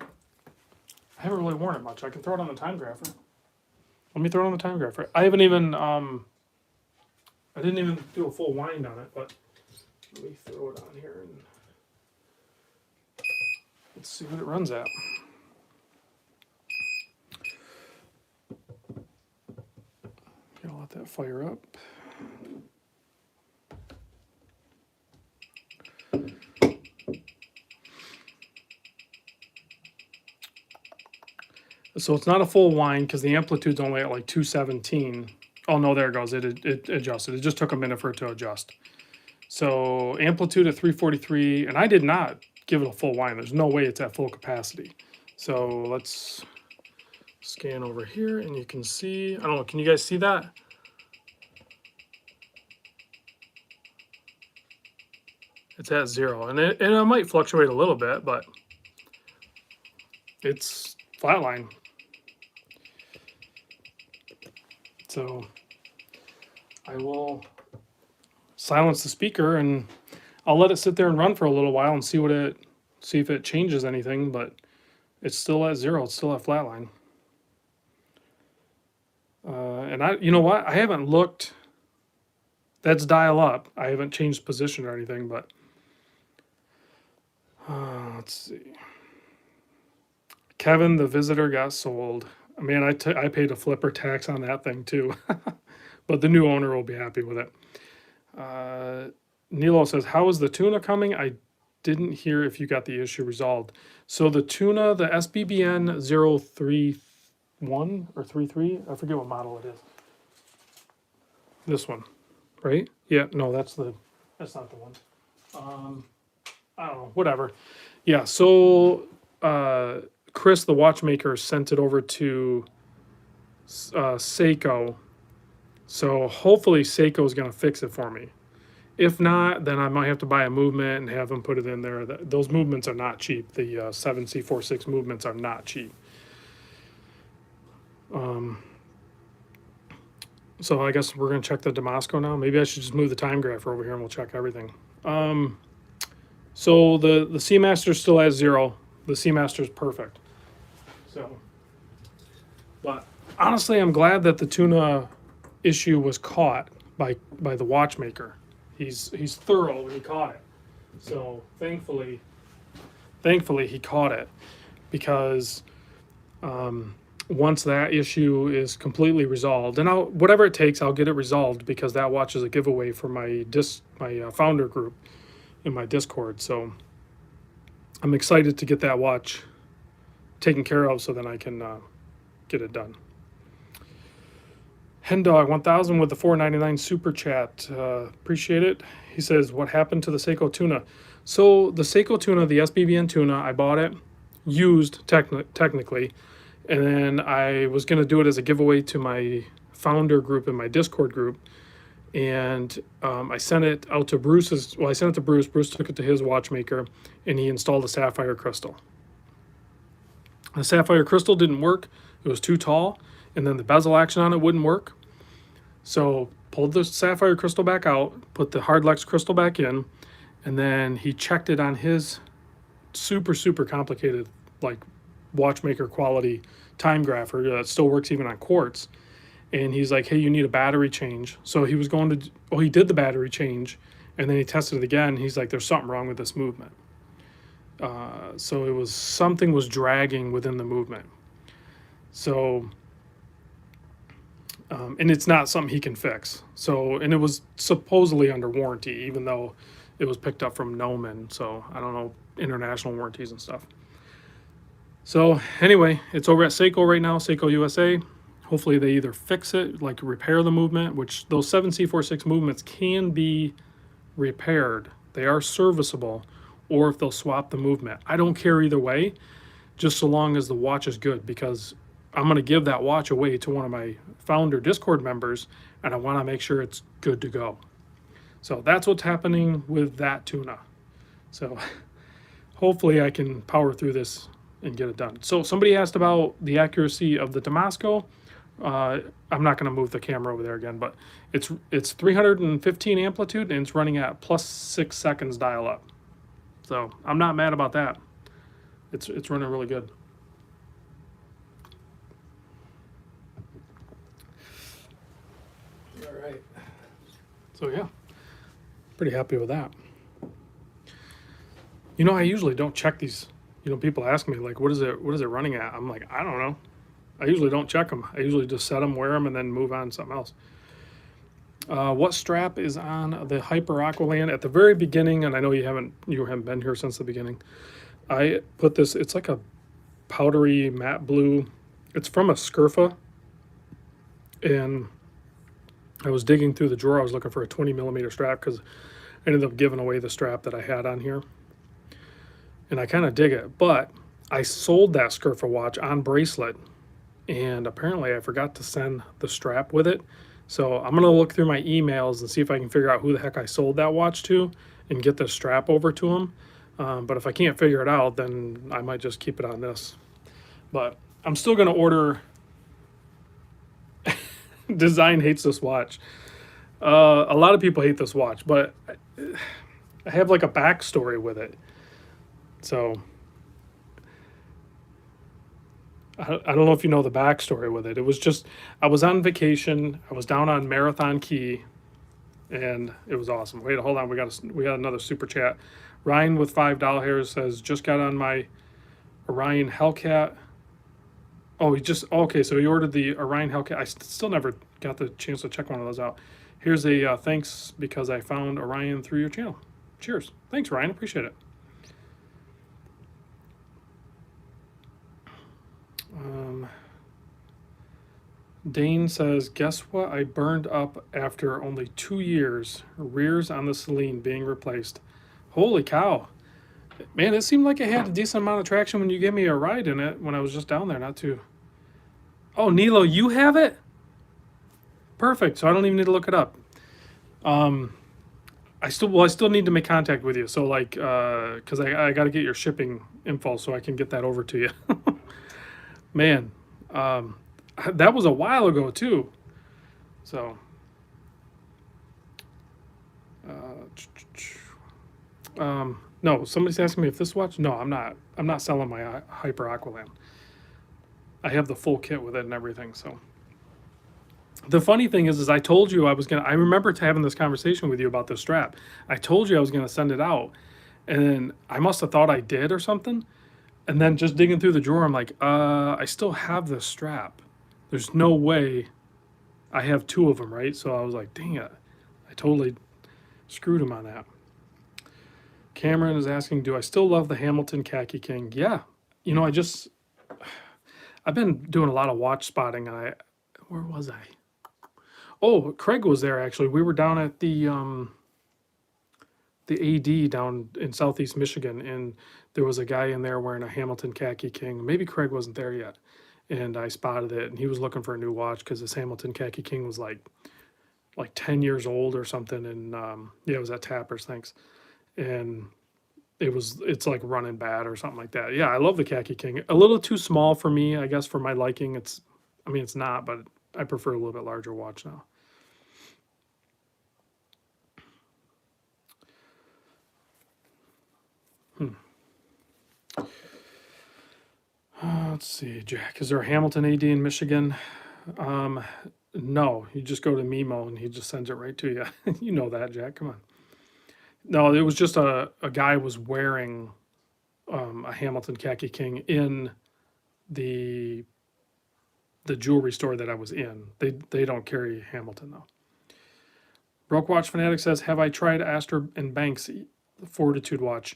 Speaker 1: I haven't really worn it much. I can throw it on the time grapher. Let me throw it on the time grapher. I haven't even, I didn't even do a full wind on it, but let me throw it on here and let's see what it runs at. Okay, I'll let that fire up. So it's not a full wind because the amplitude's only at like 217. Oh no, there it goes. It adjusted. It just took a minute for it to adjust. So amplitude at 343, and I did not give it a full wind. There's no way it's at full capacity. So let's scan over here and you can see, I don't know, can you guys see that? It's at 0, and it might fluctuate a little bit, but it's flatline. So I will silence the speaker and I'll let it sit there and run for a little while and see if it changes anything, but it's still at 0. It's still at flatline. And you know what? I haven't looked. That's dial up. I haven't changed position or anything, but let's see. Kevin, the visitor, got sold. Man, I paid a flipper tax on that thing too, but the new owner will be happy with it. Nilo says, "How is the tuna coming? I didn't hear if you got the issue resolved." So the tuna, the SBBN 031 or 33, I forget what model it is. This one, right? Yeah, no, that's not the one. I don't know, whatever. Yeah, so Chris, the watchmaker, sent it over to Seiko. So hopefully Seiko is going to fix it for me. If not, then I might have to buy a movement and have them put it in there. Those movements are not cheap. The 7C46 movements are not cheap. So I guess we're going to check the Damasco now. Maybe I should just move the time grapher over here and we'll check everything. So the Seamaster still has 0. The Seamaster is perfect. So, but honestly, I'm glad that the tuna issue was caught by the watchmaker. He's thorough when he caught it. So thankfully he caught it, because once that issue is completely resolved, and whatever it takes, I'll get it resolved, because that watch is a giveaway for my founder group in my Discord. So I'm excited to get that watch taken care of, so then I can get it done. Hendog 1000 with the $4.99 super chat. Appreciate it. He says, "What happened to the Seiko tuna?" So the Seiko tuna, the SBBN tuna, I bought it used technically, and then I was going to do it as a giveaway to my founder group in my Discord group, and I sent it out to Bruce's. Well, I sent it to Bruce. Bruce took it to his watchmaker, and he installed a sapphire crystal. The sapphire crystal didn't work. It was too tall, and then the bezel action on it wouldn't work. So pulled the sapphire crystal back out, put the Hardlex crystal back in, and then he checked it on his super complicated, like, watchmaker quality time grapher that still works even on quartz. And he's like, "Hey, you need a battery change." So he was going to, he did the battery change, and then he tested it again. He's like, "There's something wrong with this movement." So something was dragging within the movement. So, and it's not something he can fix. So, and it was supposedly under warranty, even though it was picked up from Noman. So I don't know, international warranties and stuff. So anyway, it's over at Seiko right now, Seiko USA. Hopefully they either fix it, like repair the movement, which those 7C46 movements can be repaired. They are serviceable, or if they'll swap the movement. I don't care either way, just so long as the watch is good, because I'm going to give that watch away to one of my founder Discord members, and I want to make sure it's good to go. So that's what's happening with that tuna. So hopefully I can power through this and get it done. So somebody asked about the accuracy of the Damasco. I'm not going to move the camera over there again, but it's 315 amplitude and it's running at plus 6 seconds dial up. So I'm not mad about that. It's running really good. All right. So yeah, pretty happy with that. You know, I usually don't check these. You know, people ask me like, what is it running at? I'm like, I don't know. I usually don't check them. I usually just set them, wear them, and then move on to something else. What strap is on the Hyper Aqualand? At the very beginning, and I know you haven't been here since the beginning, I put this, it's like a powdery matte blue. It's from a Scurfa. And I was digging through the drawer. I was looking for a 20 millimeter strap because I ended up giving away the strap that I had on here. And I kind of dig it. But I sold that Scurfa watch on bracelet. And apparently I forgot to send the strap with it. So I'm going to look through my emails and see if I can figure out who the heck I sold that watch to and get the strap over to him. But if I can't figure it out, then I might just keep it on this. But I'm still going to order... Design hates this watch. A lot of people hate this watch, but I have like a backstory with it. So I don't know if you know the backstory with it. It was just, I was on vacation. I was down on Marathon Key, and it was awesome. Wait, hold on. We got another super chat. Ryan with $5 says, just got on my Orion Hellcat. Oh, okay, so he ordered the Orion Hellcat. I still never got the chance to check one of those out. Here's a thanks because I found Orion through your channel. Cheers. Thanks, Ryan. Appreciate it. Dane says, guess what I burned up after only 2 years? Rears on the Celine being replaced. Holy cow. Man, it seemed like it had a decent amount of traction when you gave me a ride in it when I was just down there, not too... Oh, Nilo, you have it? Perfect, so I don't even need to look it up. I still need to make contact with you, so like, because I got to get your shipping info so I can get that over to you. Man, that was a while ago too. So, no, somebody's asking me if this watch. No, I'm not selling my Hyper Aqualand. I have the full kit with it and everything. So, the funny thing is I told you I was gonna. I remember having this conversation with you about this strap. I told you I was gonna send it out, and then I must have thought I did or something. And then just digging through the drawer, I'm like, I still have this strap. There's no way I have 2 of them, right? So I was like, dang it. I totally screwed him on that. Cameron is asking, do I still love the Hamilton Khaki King? Yeah. You know, I've been doing a lot of watch spotting. Where was I? Oh, Craig was there, actually. We were down at the AD down in southeast Michigan, and there was a guy in there wearing a Hamilton Khaki King. Maybe Craig wasn't there yet, and I spotted it, and he was looking for a new watch because this Hamilton Khaki King was like 10 years old or something, and yeah, it was at Tappers, thanks, and it's like running bad or something like that. Yeah, I love the Khaki King. A little too small for me, I guess, for my liking. It's not, but I prefer a little bit larger watch now. Let's see, Jack. Is there a Hamilton AD in Michigan? No, you just go to Mimo and he just sends it right to you. You know that, Jack. Come on. No, it was just a guy was wearing a Hamilton Khaki King in the jewelry store that I was in. They don't carry Hamilton though. Broke Watch Fanatic says, have I tried Astor and Banks Fortitude watch?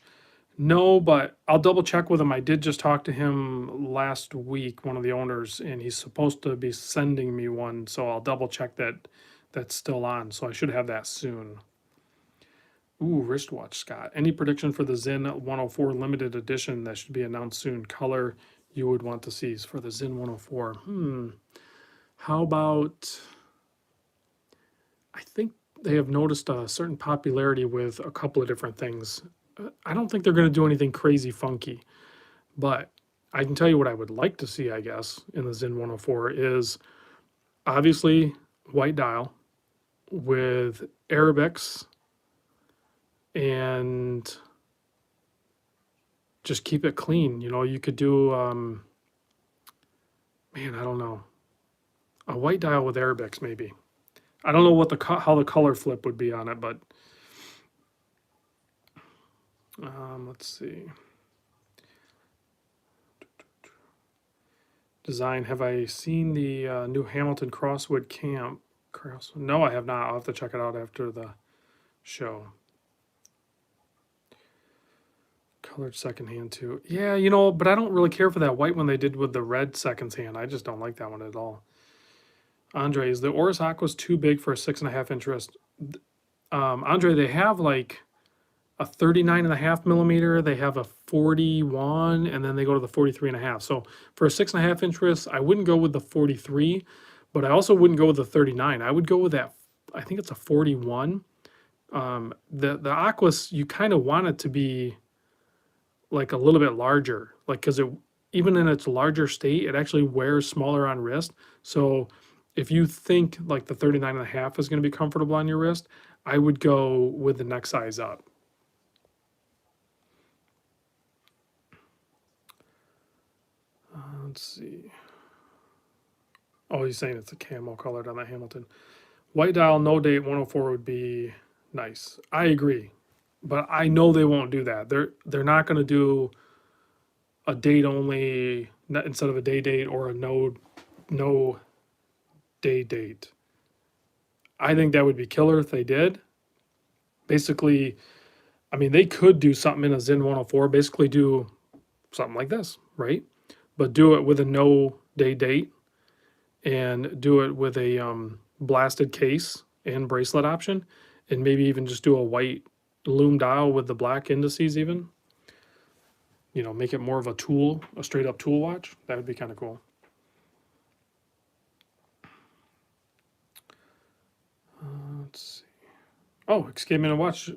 Speaker 1: No, but I'll double check with him. I did just talk to him last week, one of the owners, and he's supposed to be sending me one. So I'll double check that that's still on. So I should have that soon. Ooh, wristwatch, Scott. Any prediction for the Zen 104 limited edition that should be announced soon? Color you would want to see for the Zen 104. How about? I think they have noticed a certain popularity with a couple of different things. I don't think they're going to do anything crazy funky, but I can tell you what I would like to see, I guess, in the Zen 104 is obviously white dial with Arabics and just keep it clean. You know, you could do, man, I don't know, a white dial with Arabics maybe. I don't know what how the color flip would be on it, but let's see. Design. Have I seen the new Hamilton Crosswood Camp? No, I have not. I'll have to check it out after the show. Colored secondhand too. Yeah, you know, but I don't really care for that white one they did with the red secondhand. I just don't like that one at all. Andre, is the Oris Aquas too big for a 6.5-inch wrist? Andre, they have like a 39.5 millimeter, they have a 41, and then they go to the 43.5. So for a 6.5-inch wrist, I wouldn't go with the 43, but I also wouldn't go with the 39. I would go with that. I think it's a 41. The Aquas, you kind of want it to be like a little bit larger, like because it even in its larger state, it actually wears smaller on wrist. So if you think like the 39.5 is going to be comfortable on your wrist, I would go with the next size up. Let's see. Oh, he's saying it's a camo colored on the Hamilton. White dial, no date 104 would be nice. I agree, but I know they won't do that. They're not going to do a date only instead of a day date or a no day date. I think that would be killer if they did. Basically, I mean, they could do something in a Zen 104. Basically, do something like this, right? But do it with a no day date and do it with a blasted case and bracelet option, and maybe even just do a white loom dial with the black indices even. You know, make it more of a tool, a straight up tool watch. That would be kind of cool. Let's see. Oh, escape minute watch.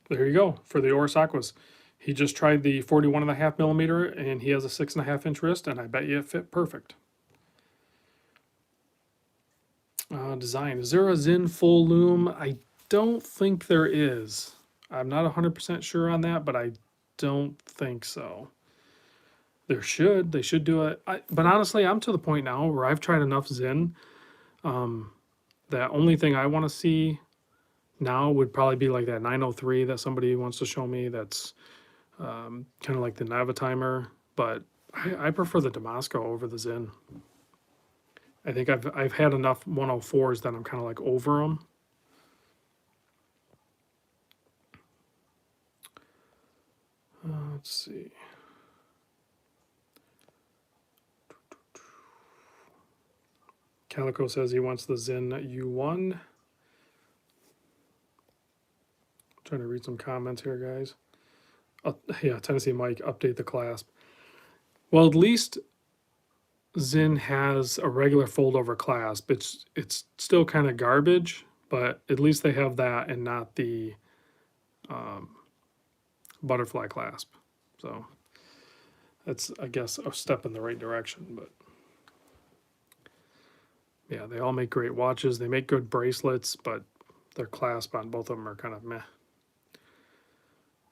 Speaker 1: There you go for the Oris Aquas. He just tried the 41.5 millimeter and he has a 6.5-inch wrist, and I bet you it fit perfect. Design. Is there a Zen full loom? I don't think there is. I'm not 100% sure on that, but I don't think so. They should do it. But honestly, I'm to the point now where I've tried enough Zen. The only thing I want to see now would probably be like that 903 that somebody wants to show me. That's kind of like the Navitimer, but I prefer the Damasco over the Zen. I think I've had enough 104s that I'm kind of like over them. Let's see. Calico says he wants the Zen U1. Trying to read some comments here, guys. Yeah, Tennessee Mike, update the clasp. Well, at least Zen has a regular fold-over clasp. It's still kind of garbage, but at least they have that and not the butterfly clasp. So that's, I guess, a step in the right direction. But yeah, they all make great watches. They make good bracelets, but their clasp on both of them are kind of meh.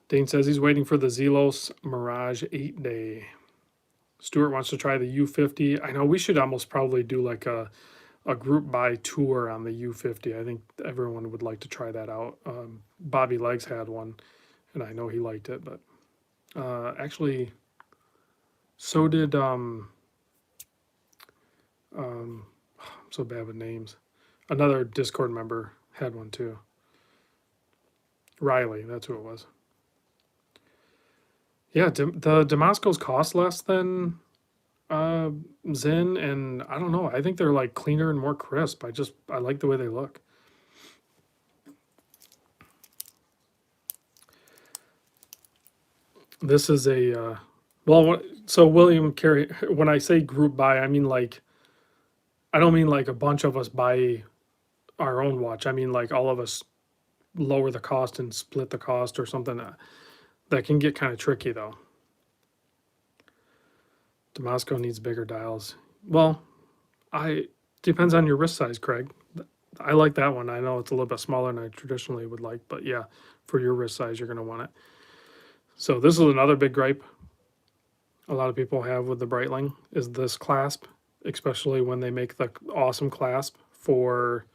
Speaker 1: Dane says he's waiting for the Zelos Mirage 8-day. Stuart wants to try the U50. I know we should almost probably do like a group buy tour on the U50. I think everyone would like to try that out. Bobby Legs had one, and I know he liked it, but actually, so did I'm so bad with names. Another Discord member had one too. Riley, that's who it was. Yeah, the Damascos cost less than uh, Zen, and I don't know. I think they're like cleaner and more crisp. I like the way they look. This is a so William Carey. When I say group buy, I mean like I don't mean like a bunch of us buy our own watch. I mean like all of us lower the cost and split the cost or something. That can get kind of tricky though. Damasco needs bigger dials. Well, I depends on your wrist size, Craig. I like that one. I know it's a little bit smaller than I traditionally would like, but yeah, for your wrist size, you're going to want it. So this is another big gripe a lot of people have with the Breitling is this clasp, especially when they make the awesome clasp for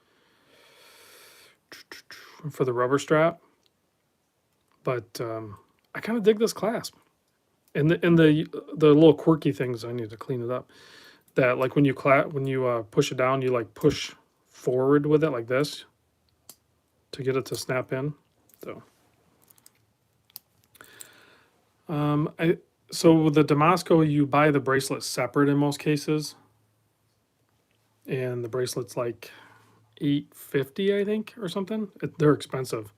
Speaker 1: the rubber strap. But I kind of dig this clasp, and the little quirky things. I need to clean it up. That like when you push it down, you like push forward with it like this to get it to snap in. So, so with the Damasco, you buy the bracelet separate in most cases, and the bracelet's like $850, I think, or something. They're expensive.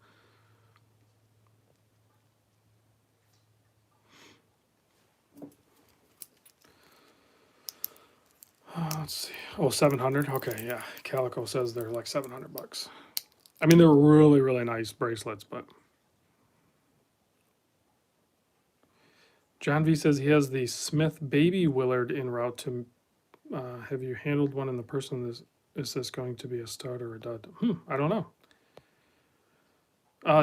Speaker 1: Let's see. Oh, 700. Okay, yeah. Calico says they're like $700. I mean, they're really, really nice bracelets, but John V says he has the Smith Baby Willard en route to. Have you handled one in the person? Is this going to be a stud or a dud? I don't know.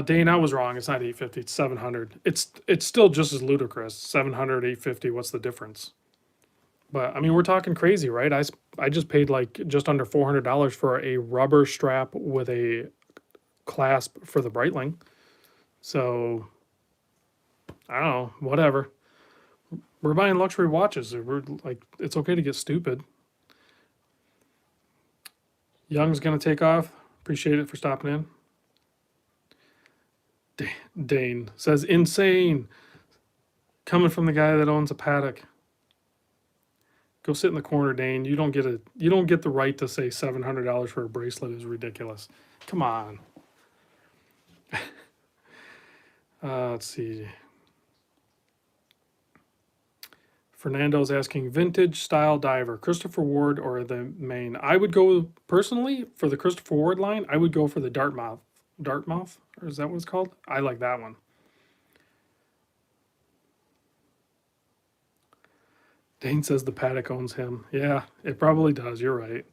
Speaker 1: Dane, I was wrong. It's not 850. It's 700. It's still just as ludicrous. 700, 850. What's the difference? But I mean, we're talking crazy, right? I just paid like just under $400 for a rubber strap with a clasp for the Breitling. So I don't know. Whatever. We're buying luxury watches. We're like, it's okay to get stupid. Young's gonna take off. Appreciate it for stopping in. Dane says insane. Coming from the guy that owns a paddock. Go sit in the corner, Dane. You don't get the right to say $700 for a bracelet is ridiculous. Come on. Let's see. Fernando's asking vintage style diver, Christopher Ward or the main. I would go personally for the Christopher Ward line. I would go for the Dartmouth. Dartmouth, or is that what it's called? I like that one. Dane says the paddock owns him. Yeah, it probably does. You're right.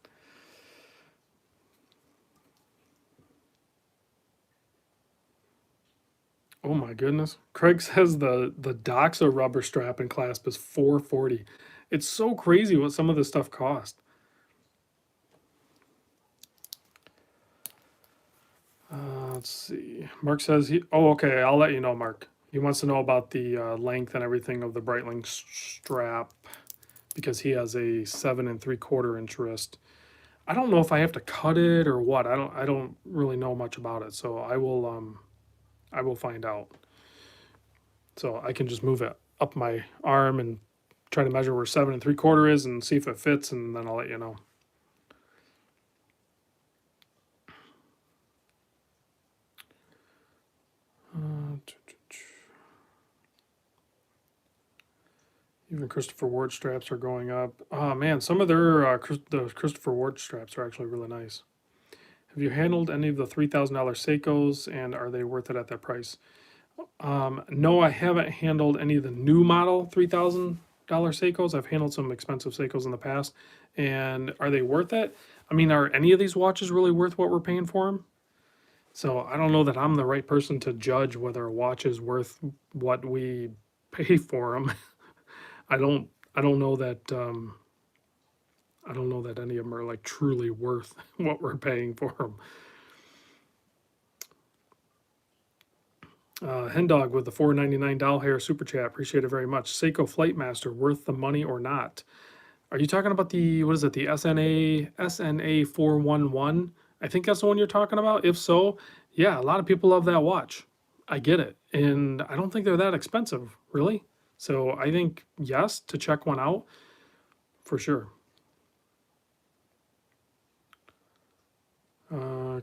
Speaker 1: Oh my goodness. Craig says the Doxa rubber strap and clasp is $440. It's so crazy what some of this stuff cost. Let's see. Mark says he. Oh, okay. I'll let you know, Mark. He wants to know about the length and everything of the Breitling strap because he has a 7 3/4 inch wrist. I don't know if I have to cut it or what. I don't really know much about it, so I will find out. So I can just move it up my arm and try to measure where 7 3/4 is and see if it fits, and then I'll let you know. Even Christopher Ward straps are going up. Oh man, some of the Christopher Ward straps are actually really nice. Have you handled any of the $3,000 Seikos, and are they worth it at that price? No, I haven't handled any of the new model $3,000 Seikos. I've handled some expensive Seikos in the past, and are they worth it? I mean, are any of these watches really worth what we're paying for them? So I don't know that I'm the right person to judge whether a watch is worth what we pay for them. I don't. I don't know that. I don't know that any of them are like truly worth what we're paying for them. Hendog with the $4.99 doll hair super chat. Appreciate it very much. Seiko Flightmaster, worth the money or not? Are you talking about the what is it? The SNA 411? I think that's the one you're talking about. If so, yeah, a lot of people love that watch. I get it, and I don't think they're that expensive, really. So I think yes, to check one out for sure.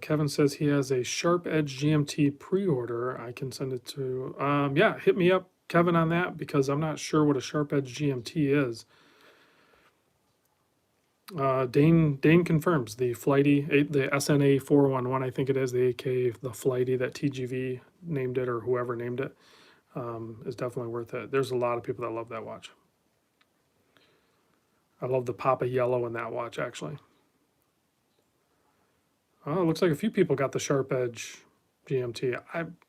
Speaker 1: Kevin says he has a Sharp Edge GMT pre-order. I can send it to. Yeah, hit me up, Kevin, on that because I'm not sure what a Sharp Edge GMT is. Dane confirms the Flighty, the SNA 411, I think it is, the AK, the Flighty that TGV named it or whoever named it, is definitely worth it. There's a lot of people that love that watch. I love the pop of yellow in that watch, actually. Oh, it looks like a few people got the Sharp Edge GMT.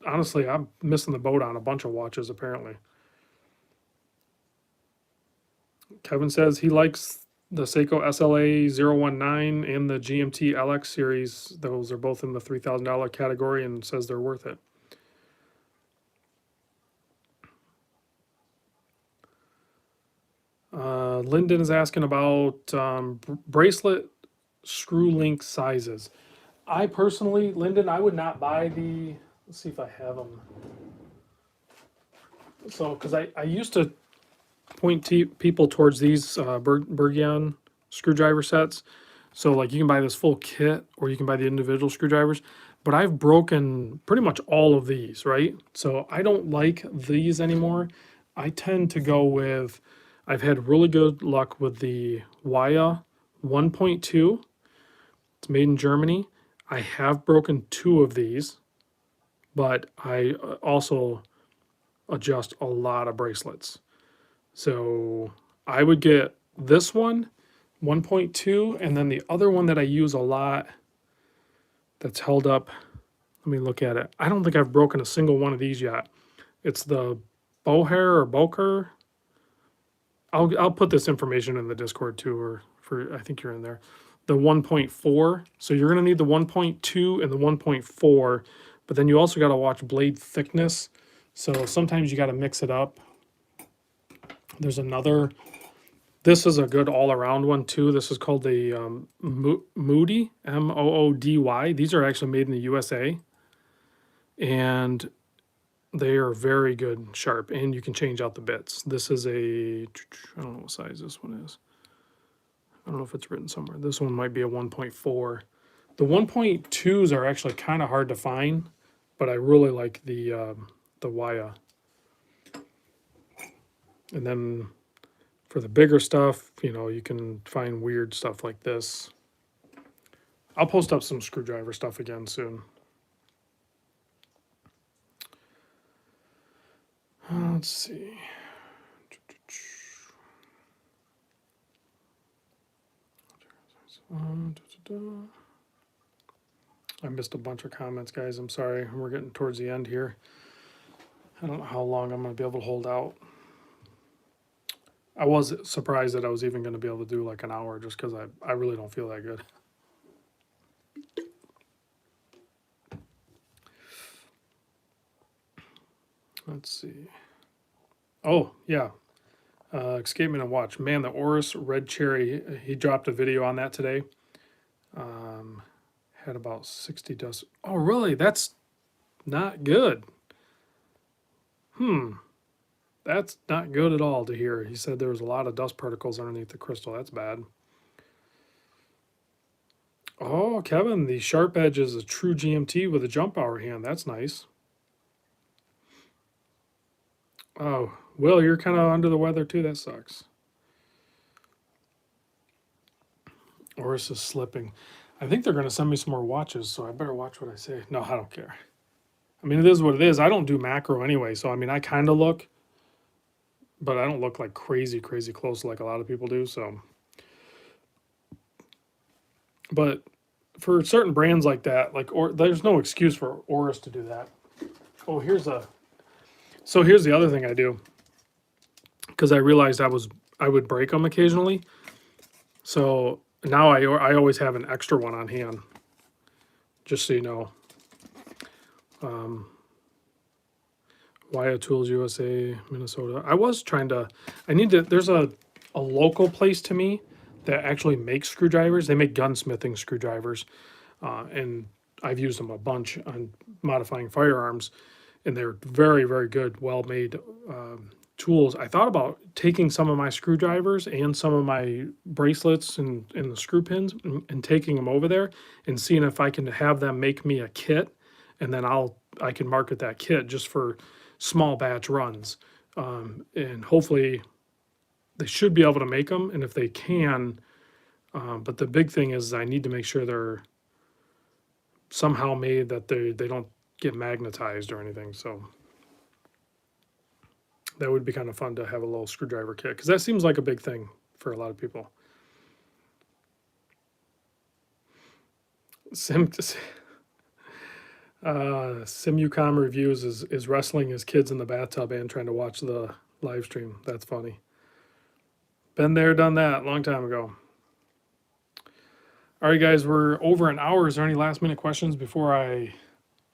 Speaker 1: Honestly, I'm missing the boat on a bunch of watches, apparently. Kevin says he likes the Seiko SLA 019 and the GMT LX series. Those are both in the $3,000 category and says they're worth it. Lyndon is asking about bracelet screw link sizes. I personally, Lyndon, I would not buy the. Let's see if I have them. So, because I used to point people towards these Bergion screwdriver sets. So, like, you can buy this full kit or you can buy the individual screwdrivers. But I've broken pretty much all of these, right? So, I don't like these anymore. I tend to go with. I've had really good luck with the Waya 1.2. It's made in Germany. I have broken 2 of these, but I also adjust a lot of bracelets. So I would get this one, 1.2, and then the other one that I use a lot that's held up. Let me look at it. I don't think I've broken a single one of these yet. It's the Boher or Boker. I'll put this information in the Discord too, or for I think you're in there. The 1.4. So you're gonna need the 1.2 and the 1.4, but then you also gotta watch blade thickness. So sometimes you gotta mix it up. There's another. This is a good all-around one too. This is called the Moody, Moody. These are actually made in the USA, and they are very good, sharp, and you can change out the bits. This is a, I don't know what size this one is. I don't know if it's written somewhere. This one might be a 1.4. The 1.2s are actually kind of hard to find, but I really like the Waya. And then for the bigger stuff, you know, you can find weird stuff like this. I'll post up some screwdriver stuff again soon. Let's see. I missed a bunch of comments, guys. I'm sorry. We're getting towards the end here. I don't know how long I'm going to be able to hold out. I was surprised that I was even going to be able to do like an hour just because I really don't feel that good. Let's see. Oh, yeah. Escapement and Watch. Man, the Oris Red Cherry, he dropped a video on that today. Had about 60 dust. Oh, really? That's not good. That's not good at all to hear. He said there was a lot of dust particles underneath the crystal. That's bad. Oh, Kevin, the Sharp Edge is a true GMT with a jump hour hand. That's nice. Oh, Will, you're kind of under the weather too. That sucks. Oris is slipping. I think they're going to send me some more watches, so I better watch what I say. No, I don't care. I mean, it is what it is. I don't do macro anyway, so I mean, I kind of look, but I don't look like crazy close like a lot of people do. So, but for certain brands like that, there's no excuse for Oris to do that. Oh, here's the other thing I do, because I realized I would break them occasionally. So now I always have an extra one on hand, just so you know. Waya Tools USA, Minnesota. I was trying to, there's a local place to me that actually makes screwdrivers. They make gunsmithing screwdrivers, and I've used them a bunch on modifying firearms, and they're very, very good, well-made tools, I thought about taking some of my screwdrivers and some of my bracelets and the screw pins and taking them over there and seeing if I can have them make me a kit, and then I can market that kit just for small batch runs, and hopefully they should be able to make them, and if they can, but the big thing is I need to make sure they're somehow made that they don't get magnetized or anything. So that would be kind of fun to have a little screwdriver kit, because that seems like a big thing for a lot of people. Simucom reviews is wrestling his kids in the bathtub and trying to watch the live stream. That's funny. Been there, done that, long time ago. All right, guys, we're over an hour. Is there any last minute questions before I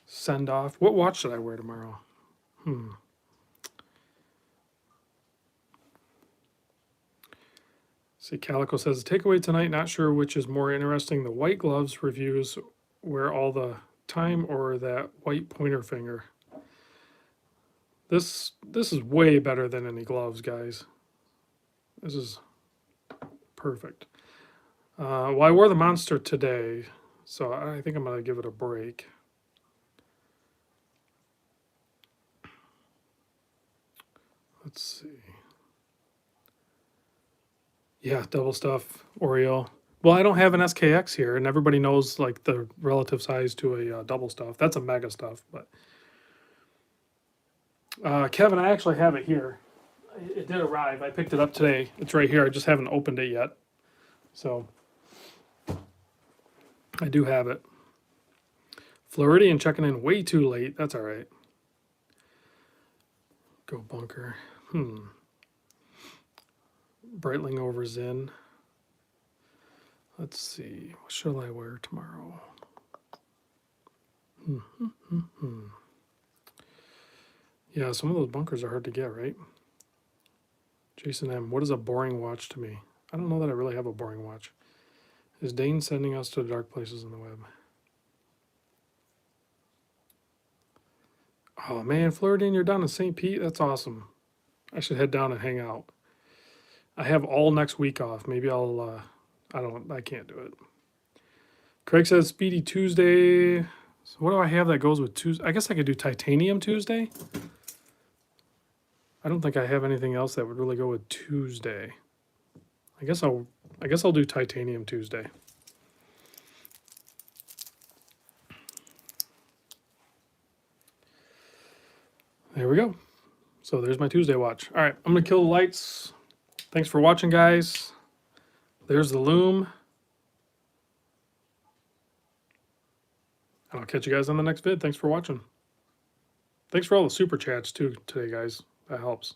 Speaker 1: send off? What watch should I wear tomorrow? See, Calico says, takeaway tonight, not sure which is more interesting, the white gloves reviews where all the time or that white pointer finger. This is way better than any gloves, guys. This is perfect. Well, I wore the Monster today, so I think I'm going to give it a break. Let's see. Yeah, double stuff, Oreo. Well, I don't have an SKX here, and everybody knows like the relative size to a double stuff. That's a mega stuff, but Kevin, I actually have it here. It did arrive. I picked it up today. It's right here. I just haven't opened it yet. So I do have it. Floridian checking in way too late. That's all right. Go bunker. Breitling over Zen. Let's see. What shall I wear tomorrow? Yeah, some of those bunkers are hard to get, right? Jason M. What is a boring watch to me? I don't know that I really have a boring watch. Is Dane sending us to dark places on the web? Oh man, Floridian, you're down in St. Pete? That's awesome. I should head down and hang out. I have all next week off. Maybe I'll, I can't do it. Craig says Speedy Tuesday. So what do I have that goes with Tuesday? I guess I could do Titanium Tuesday. I don't think I have anything else that would really go with Tuesday. I guess I'll do Titanium Tuesday. There we go. So there's my Tuesday watch. All right, I'm gonna kill the lights. Thanks for watching, guys. There's the loom. And I'll catch you guys on the next vid. Thanks for watching. Thanks for all the super chats too today, guys. That helps.